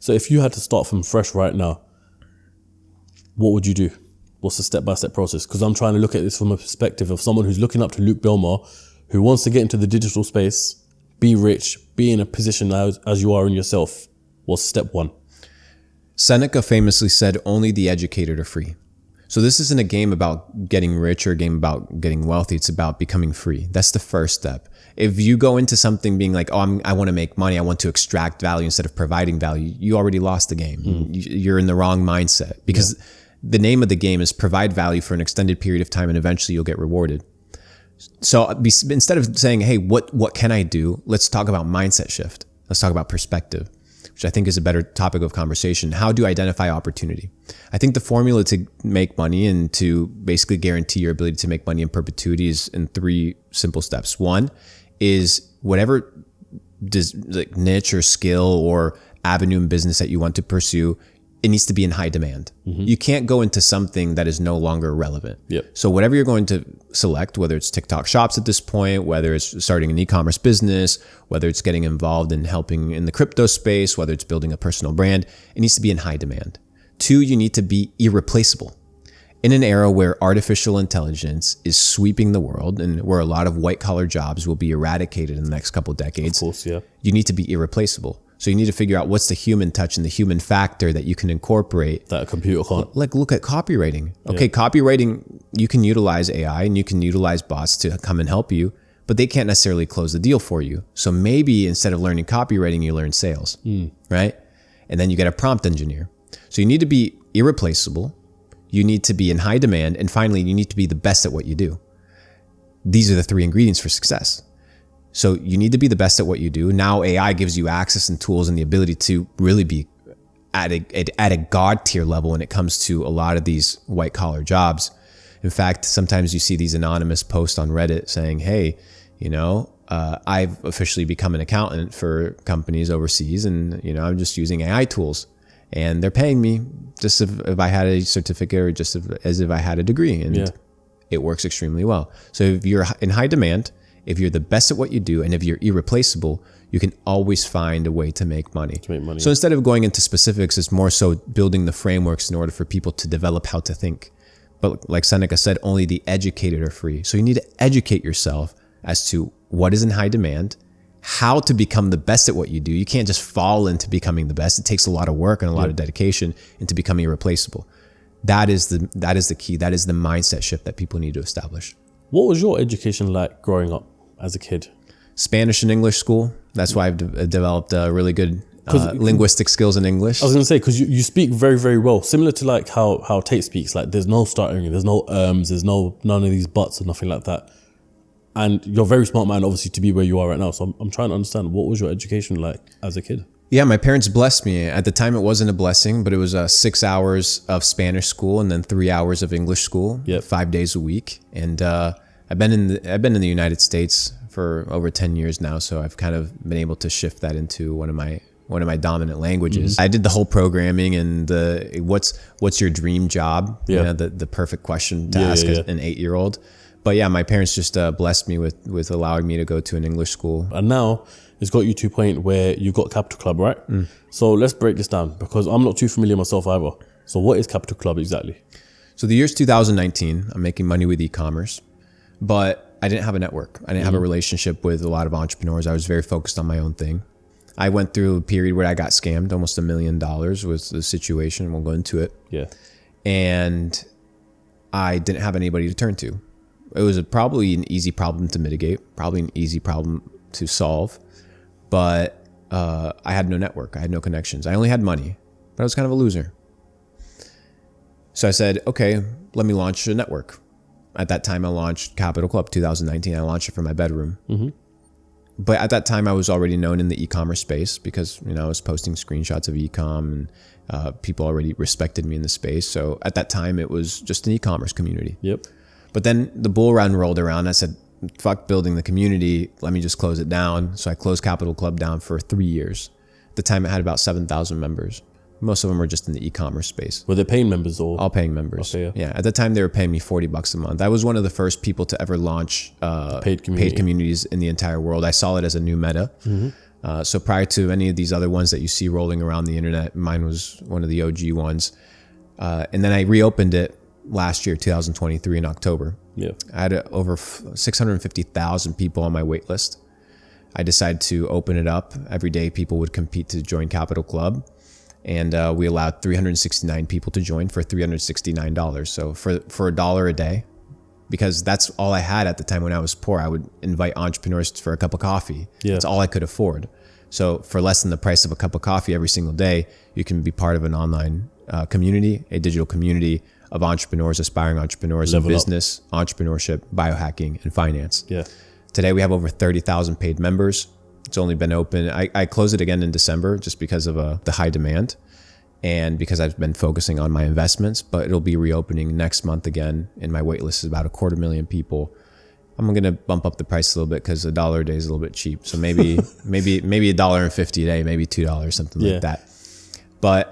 So if you had to start from fresh right now, what would you do? What's the step-by-step process? Because I'm trying to look at this from a perspective of someone who's looking up to Luke Belmar, who wants to get into the digital space, be rich, be in a position as you are in yourself. What's step one? Seneca famously said, only the educated are free. So this isn't a game about getting rich or a game about getting wealthy. It's about becoming free. That's the first step. If you go into something being like, oh, I want to make money, I want to extract value instead of providing value, you already lost the game. You're in the wrong mindset, because the name of the game is provide value for an extended period of time and eventually you'll get rewarded. So instead of saying, hey, what can I do? Let's talk about mindset shift. Let's talk about perspective, which I think is a better topic of conversation. How do you identify opportunity? I think the formula to make money and to basically guarantee your ability to make money in perpetuity is in 3 simple steps. One is whatever niche or skill or avenue in business that you want to pursue, it needs to be in high demand. You can't go into something that is no longer relevant. So whatever you're going to select, whether it's TikTok shops at this point, whether it's starting an e-commerce business, whether it's getting involved in helping in the crypto space, whether it's building a personal brand, it needs to be in high demand. 2, you need to be irreplaceable. In an era where artificial intelligence is sweeping the world and where a lot of white collar jobs will be eradicated in the next couple of decades, Of course, yeah. you need to be irreplaceable. So you need to figure out what's the human touch and the human factor that you can incorporate. That a computer can't. Like look at copywriting. Okay, copywriting, you can utilize AI and you can utilize bots to come and help you, but they can't necessarily close the deal for you. So maybe instead of learning copywriting, you learn sales, right? And then you get a prompt engineer. So you need to be irreplaceable. You need to be in high demand. And finally, you need to be the best at what you do. These are the 3 ingredients for success. So you need to be the best at what you do. Now AI gives you access and tools and the ability to really be at a God tier level when it comes to a lot of these white collar jobs. In fact, sometimes you see these anonymous posts on Reddit saying, hey, I've officially become an accountant for companies overseas and, I'm just using AI tools and they're paying me just if I had a certificate or just as if I had a degree, and it works extremely well. So if you're in high demand, if you're the best at what you do, and if you're irreplaceable, you can always find a way to make money. So instead of going into specifics, it's more so building the frameworks in order for people to develop how to think. But like Seneca said, only the educated are free. So you need to educate yourself as to what is in high demand, how to become the best at what you do. You can't just fall into becoming the best. It takes a lot of work and a lot of dedication into becoming irreplaceable. That is the key. That is the mindset shift that people need to establish. What was your education like growing up as a kid? Spanish and English school. That's why I've developed really good linguistic skills in English. I was going to say, because you speak very, very well. Similar to like how Tate speaks. Like there's no stuttering, there's no there's none of these buts or nothing like that. And you're a very smart man, obviously, to be where you are right now. So I'm trying to understand, what was your education like as a kid? Yeah, my parents blessed me. At the time, it wasn't a blessing, but it was 6 hours of Spanish school and then 3 hours of English school, 5 days a week. And I've been in the United States for over 10 years now, so I've kind of been able to shift that into one of my dominant languages. I did the whole programming and what's your dream job? The perfect question to ask an 8-year-old. But yeah, my parents just blessed me with allowing me to go to an English school. And now it's got you to a point where you've got Capital Club, right? So let's break this down, because I'm not too familiar myself either. So what is Capital Club exactly? So the year's 2019. I'm making money with e-commerce, but I didn't have a network. I didn't have a relationship with a lot of entrepreneurs. I was very focused on my own thing. I went through a period where I got scammed. Almost $1 million was the situation. We'll go into it. Yeah. And I didn't have anybody to turn to. It was probably an easy problem to mitigate, probably an easy problem to solve, but I had no network. I had no connections. I only had money, but I was kind of a loser. So I said, okay, let me launch a network. At that time, I launched Capital Club 2019. I launched it from my bedroom. But at that time, I was already known in the e-commerce space because I was posting screenshots of e-com and people already respected me in the space. So at that time, it was just an e-commerce community. But then the bull run rolled around. I said, fuck building the community. Let me just close it down. So I closed Capital Club down for 3 years. At the time, it had about 7,000 members. Most of them were just in the e-commerce space. Were they paying members or? All paying members. Okay, yeah. At the time, they were paying me $40 a month. I was one of the first people to ever launch paid communities in the entire world. I saw it as a new meta. So prior to any of these other ones that you see rolling around the internet, mine was one of the OG ones. And then I reopened it last year, 2023 in October. Yeah. I had over 650,000 people on my wait list. I decided to open it up. Every day people would compete to join Capital Club. And we allowed 369 people to join for $369. So for $1 a day, because that's all I had at the time when I was poor, I would invite entrepreneurs for a cup of coffee. Yeah. That's all I could afford. So for less than the price of a cup of coffee every single day, you can be part of an online community, a digital community of entrepreneurs, aspiring entrepreneurs in business, entrepreneurship, biohacking, and finance. Yeah. Today we have over 30,000 paid members. It's only been open. I closed it again in December just because of the high demand and because I've been focusing on my investments, but it'll be reopening next month again. And my wait list is about 250,000 people. I'm going to bump up the price a little bit because $1 a day is a little bit cheap. So maybe $1.50 a day, maybe $2, something like that. But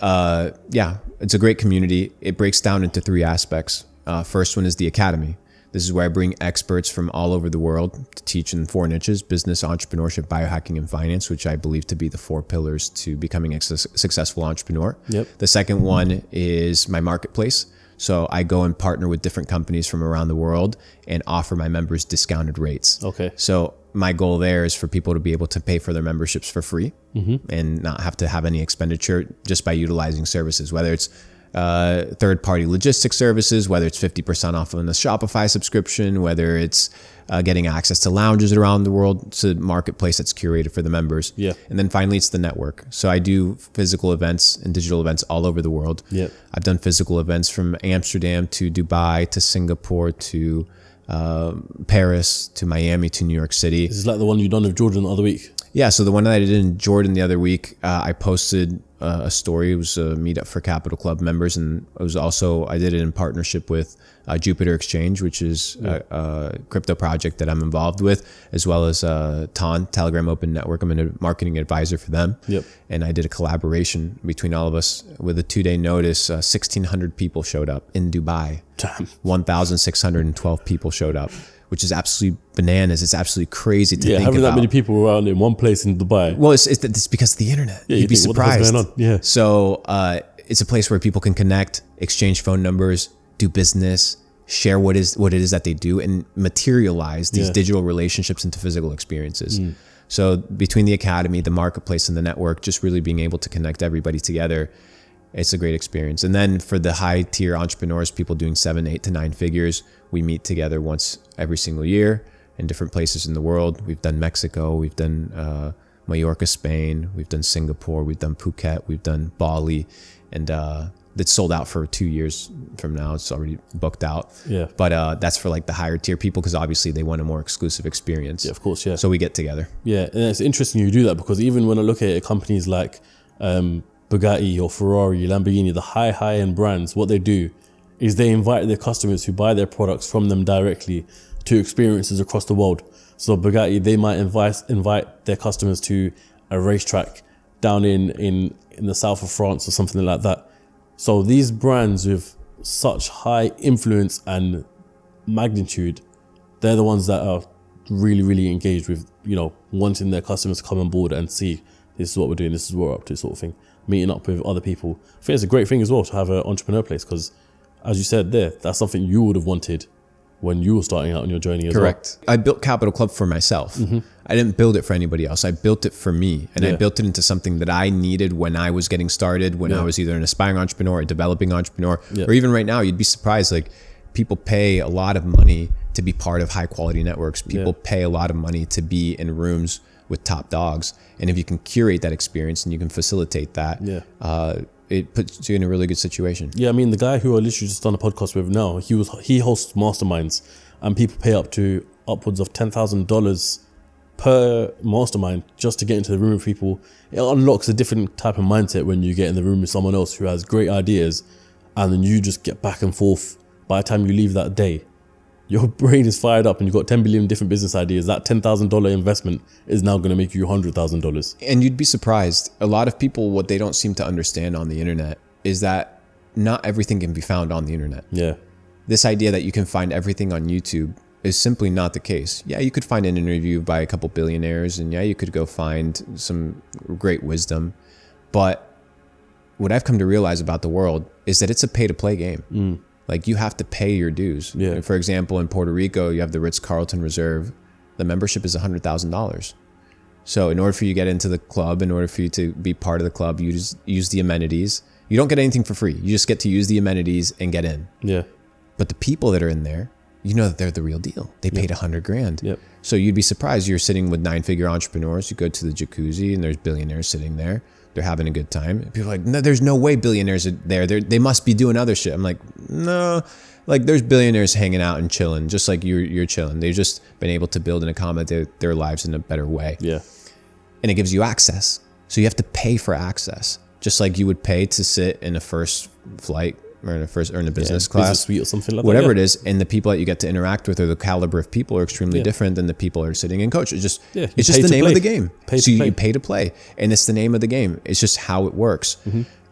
yeah, it's a great community. It breaks down into 3 aspects. First one is the Academy. This is where I bring experts from all over the world to teach in 4 niches: business, entrepreneurship, biohacking, and finance, which I believe to be the 4 pillars to becoming a successful entrepreneur. Yep. The second one is my marketplace. So I go and partner with different companies from around the world and offer my members discounted rates. Okay. So my goal there is for people to be able to pay for their memberships for free and not have to have any expenditure just by utilizing services, whether it's third-party logistics services, whether it's 50% off on the Shopify subscription, whether it's getting access to lounges around the world. It's a marketplace that's curated for the members. Yeah. And then finally, it's the network. So I do physical events and digital events all over the world. Yeah. I've done physical events from Amsterdam to Dubai to Singapore to Paris to Miami to New York City. This is like the one you done with Jordan the other week. Yeah, so the one that I did in Jordan the other week, I posted a story. It was a meetup for Capital Club members, and it was also, I did it in partnership with Jupiter Exchange, which is a crypto project that I'm involved with, as well as TON, Telegram Open Network. I'm a marketing advisor for them. Yep. And I did a collaboration between all of us with a 2-day notice. 1,600 people showed up in Dubai. Damn. 1,612 people showed up, which is absolutely bananas. It's absolutely crazy to think about. Having that many people around in one place in Dubai. Well, it's because of the internet. Yeah, You'd be think, what the hell's surprised. going on? Yeah. So it's a place where people can connect, exchange phone numbers, do business, share what it is that they do, and materialize these digital relationships into physical experiences. So between the Academy, the marketplace, and the network, just really being able to connect everybody together, it's a great experience. And then for the high tier entrepreneurs, people doing 7, 8 to 9 figures, we meet together once every single year in different places in the world. We've done Mexico, we've done Mallorca, Spain, we've done Singapore, we've done Phuket, we've done Bali, and it's sold out for 2 years from now. It's already booked out. Yeah. But that's for like the higher tier people, because obviously they want a more exclusive experience. Yeah, of course, yeah. So we get together. Yeah, and it's interesting you do that, because even when I look at companies like Bugatti or Ferrari, Lamborghini, the high-end brands, what they do is they invite their customers who buy their products from them directly to experiences across the world. So Bugatti, they might invite their customers to a racetrack down in the south of France or something like that. So these brands with such high influence and magnitude, they're the ones that are really, really engaged with, wanting their customers to come on board and see this is what we're doing, this is what we're up to, sort of thing. Meeting up with other people. I think it's a great thing as well to have an entrepreneur place, because as you said there, that's something you would have wanted when you were starting out on your journey as well. Correct. I built Capital Club for myself. I didn't build it for anybody else. I built it for me, and I built it into something that I needed when I was getting started, when I was either an aspiring entrepreneur, a developing entrepreneur, or even right now. You'd be surprised, like, people pay a lot of money to be part of high quality networks. People pay a lot of money to be in rooms with top dogs, and if you can curate that experience and you can facilitate that, it puts you in a really good situation. Yeah, I mean, the guy who I literally just done a podcast with now, he hosts masterminds, and people pay upwards of $10,000 per mastermind just to get into the room with people. It unlocks a different type of mindset when you get in the room with someone else who has great ideas, and then you just get back and forth. By the time you leave that day, your brain is fired up and you've got 10 billion different business ideas. That $10,000 investment is now going to make you $100,000. And you'd be surprised. A lot of people, what they don't seem to understand on the internet is that not everything can be found on the internet. Yeah. This idea that you can find everything on YouTube is simply not the case. Yeah, you could find an interview by a couple billionaires, and yeah, you could go find some great wisdom. But what I've come to realize about the world is that it's a pay-to-play game. Like, you have to pay your dues. Yeah. For example, in Puerto Rico, you have the Ritz-Carlton Reserve. The membership is $100,000. So in order for you to get into the club, in order for you to be part of the club, you just use the amenities. You don't get anything for free. You just get to use the amenities and get in. Yeah. But the people that are in there, you know that they're the real deal. They paid $100,000. Yep. So you'd be surprised. You're sitting with 9-figure entrepreneurs. You go to the jacuzzi and there's billionaires sitting there. They're having a good time. And people are like, no, there's no way billionaires are there. They must be doing other shit. I'm like, no. Like, there's billionaires hanging out and chilling, just like you're chilling. They've just been able to build and accommodate their lives in a better way. Yeah. And it gives you access. So you have to pay for access, just like you would pay to sit in a first flight or in a business class, business suite or something like whatever that. it is. And the people that you get to interact with, or the caliber of people, are extremely different than the people that are sitting in coach. It's just it's just the name of the game. So you pay to play, and it's the name of the game. It's just how it works.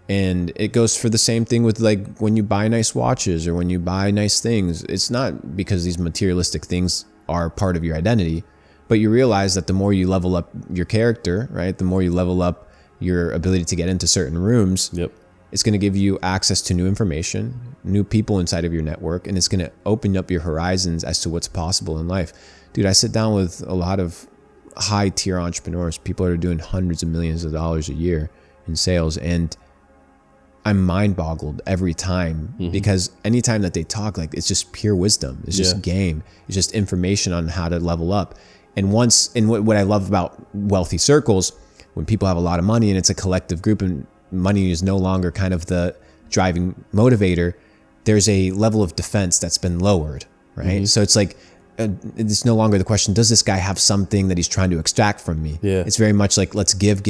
And it goes for the same thing with, like, when you buy nice watches or when you buy nice things. It's not because these materialistic things are part of your identity, but you realize that the more you level up your character, right? The more you level up your ability to get into certain rooms, it's going to give you access to new information, new people inside of your network, and it's going to open up your horizons as to what's possible in life. Dude, I sit down with a lot of high tier entrepreneurs, people that are doing hundreds of millions of dollars a year in sales, and I'm mind boggled every time because anytime that they talk, like, it's just pure wisdom. It's just game. It's just information on how to level up. And what I love about wealthy circles, when people have a lot of money and it's a collective group and money is no longer kind of the driving motivator, there's a level of defense that's been lowered, right? So it's like, it's no longer the question, does this guy have something that he's trying to extract from me? Yeah. It's very much like, let's give.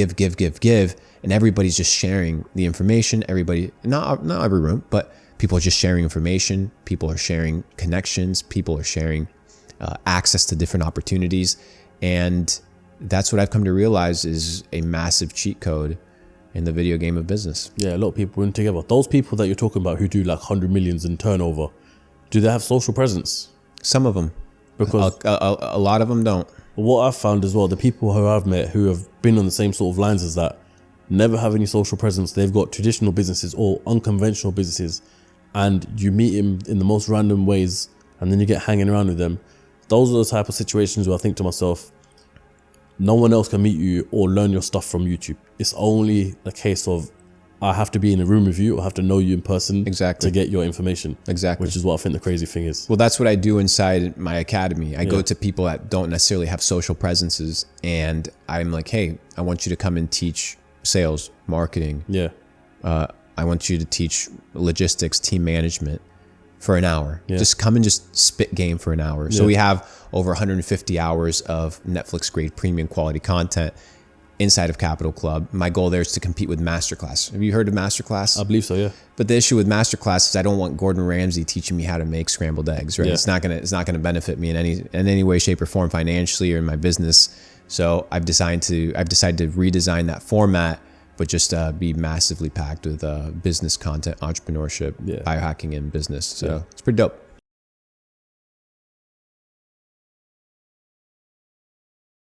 And everybody's just sharing the information. Everybody, not every room, but people are just sharing information. People are sharing connections. People are sharing access to different opportunities. And that's what I've come to realize is a massive cheat code in the video game of business. Yeah, a lot of people in together. Those people that you're talking about who do like 100 millions in turnover, do they have social presence? Some of them. Because a lot of them don't. What I've found as well, the people who I've met who have been on the same sort of lines as that, never have any social presence. They've got traditional businesses or unconventional businesses, and you meet him in the most random ways, and then you get hanging around with them. Those are the type of situations where I think to myself, no one else can meet you or learn your stuff from YouTube. It's only a case of, I have to be in a room with you, or I have to know you in person Exactly. to get your information. Exactly. Which is what I think the crazy thing is. Well, that's what I do inside my academy. I go to people that don't necessarily have social presences, and I'm like, hey, I want you to come and teach sales, marketing. Yeah. I want you to teach logistics, team management for an hour. Yeah. Just come and just spit game for an hour. So we have over 150 hours of Netflix grade premium quality content inside of Capital Club. My goal there is to compete with Masterclass. Have you heard of Masterclass? I believe so, yeah. But the issue with Masterclass is I don't want Gordon Ramsay teaching me how to make scrambled eggs, right? Yeah. It's not gonna benefit me in any way, shape, or form, financially or in my business. So I've decided to redesign that format, but just be massively packed with business content, entrepreneurship, biohacking, and business. So it's pretty dope.